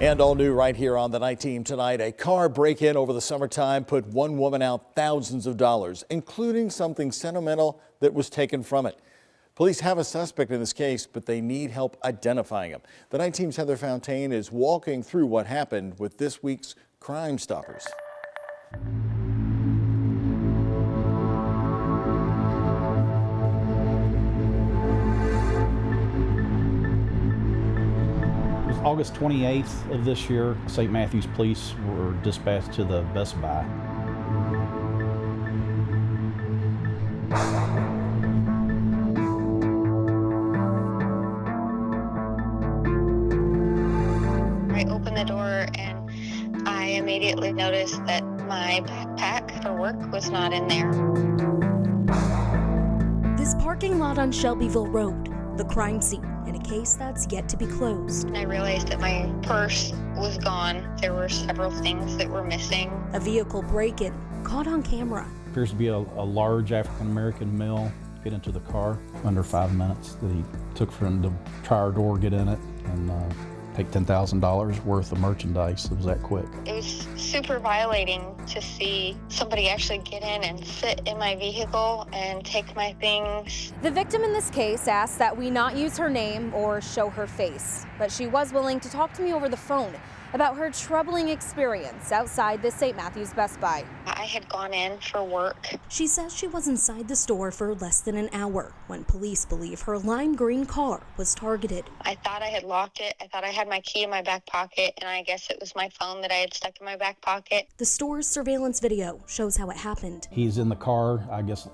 And all new right here on the Night Team tonight, a car break-in over the summertime put one woman out thousands of dollars, including something sentimental that was taken from it. Police have a suspect in this case, but they need help identifying him. The Night Team's Heather Fontaine is walking through what happened with this week's Crime Stoppers. August 28th of this year, St. Matthews police were dispatched to the Best Buy. I opened the door and I immediately noticed that my backpack for work was not in there. This parking lot on Shelbyville Road, the crime scene in a case that's yet to be closed. I realized that my purse was gone. There were several things that were missing. A vehicle break-in caught on camera. Appears to be a large African-American male get into the car. Under 5 minutes that he took for him to try our door, get in it, and take $10,000 worth of merchandise. It was that quick. It was super violating to see somebody actually get in and sit in my vehicle and take my things. The victim in this case asked that we not use her name or show her face, but she was willing to talk to me over the phone about her troubling experience outside the St. Matthews Best Buy. I had gone in for work. She says she was inside the store for less than an hour when police believe her lime green car was targeted. I thought I had locked it. I thought I had my key in my back pocket, and I guess it was my phone that I had stuck in my back pocket. The store's surveillance video shows how it happened. He's in the car, I guess,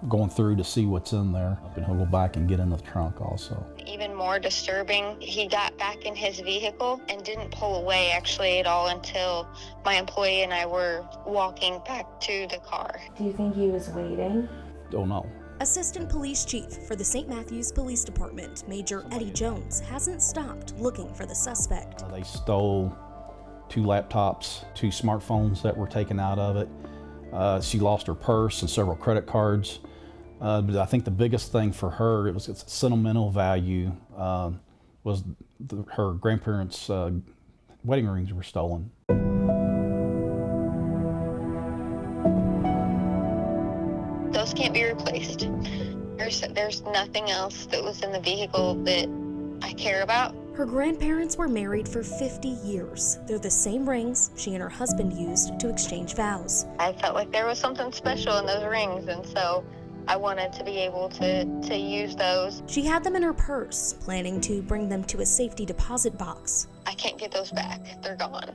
going through to see what's in there, and he'll go back and get in the trunk also. Even more disturbing, he got back in his vehicle and didn't pull away actually at all until my employee and I were walking back to the car. Do you think he was waiting? Don't know. Assistant Police Chief for the St. Matthews Police Department, Major Eddie Jones, hasn't stopped looking for the suspect. They stole 2 laptops, 2 smartphones that were taken out of it. She lost her purse and several credit cards. But I think the biggest thing for her, it was its sentimental value, was her grandparents' wedding rings were stolen. Those can't be replaced. There's nothing else that was in the vehicle that I care about. Her grandparents were married for 50 years. They're the same rings she and her husband used to exchange vows. I felt like there was something special in those rings, and so I wanted to be able to use those. She had them in her purse, planning to bring them to a safety deposit box. I can't get those back. They're gone.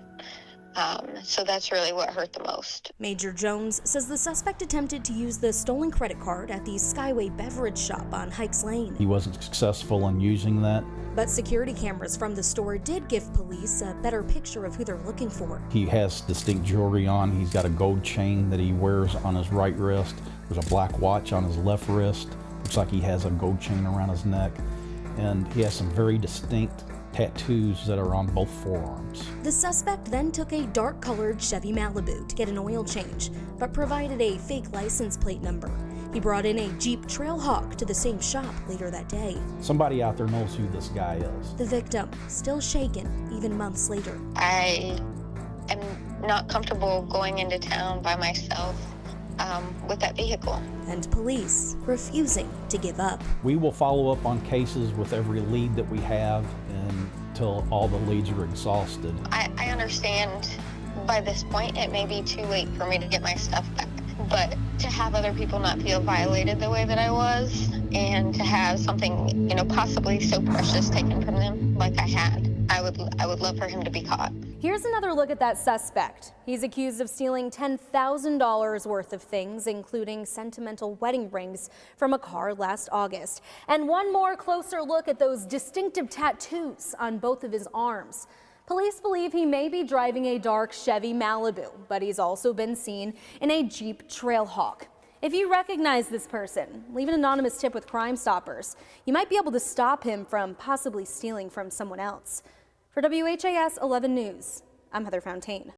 So that's really what hurt the most. Major Jones says the suspect attempted to use the stolen credit card at the Skyway beverage shop on Hikes Lane. He wasn't successful in using that. But security cameras from the store did give police a better picture of who they're looking for. He has distinct jewelry on. He's got a gold chain that he wears on his right wrist. There's a black watch on his left wrist. Looks like he has a gold chain around his neck. And he has some very distinct tattoos that are on both forearms. The suspect then took a dark-colored Chevy Malibu to get an oil change, but provided a fake license plate number. He brought in a Jeep Trailhawk to the same shop later that day. Somebody out there knows who this guy is. The victim, still shaken even months later. I am not comfortable going into town by myself with that vehicle. And police refusing to give up. We will follow up on cases with every lead that we have until all the leads are exhausted. I understand by this point it may be too late for me to get my stuff back, but to have other people not feel violated the way that I was, and to have something, possibly so precious taken from them like I had, I would love for him to be caught. Here's another look at that suspect. He's accused of stealing $10,000 worth of things, including sentimental wedding rings from a car last August. And one more closer look at those distinctive tattoos on both of his arms. Police believe he may be driving a dark Chevy Malibu, but he's also been seen in a Jeep Trailhawk. If you recognize this person, leave an anonymous tip with Crime Stoppers. You might be able to stop him from possibly stealing from someone else. For WHAS 11 News, I'm Heather Fontaine.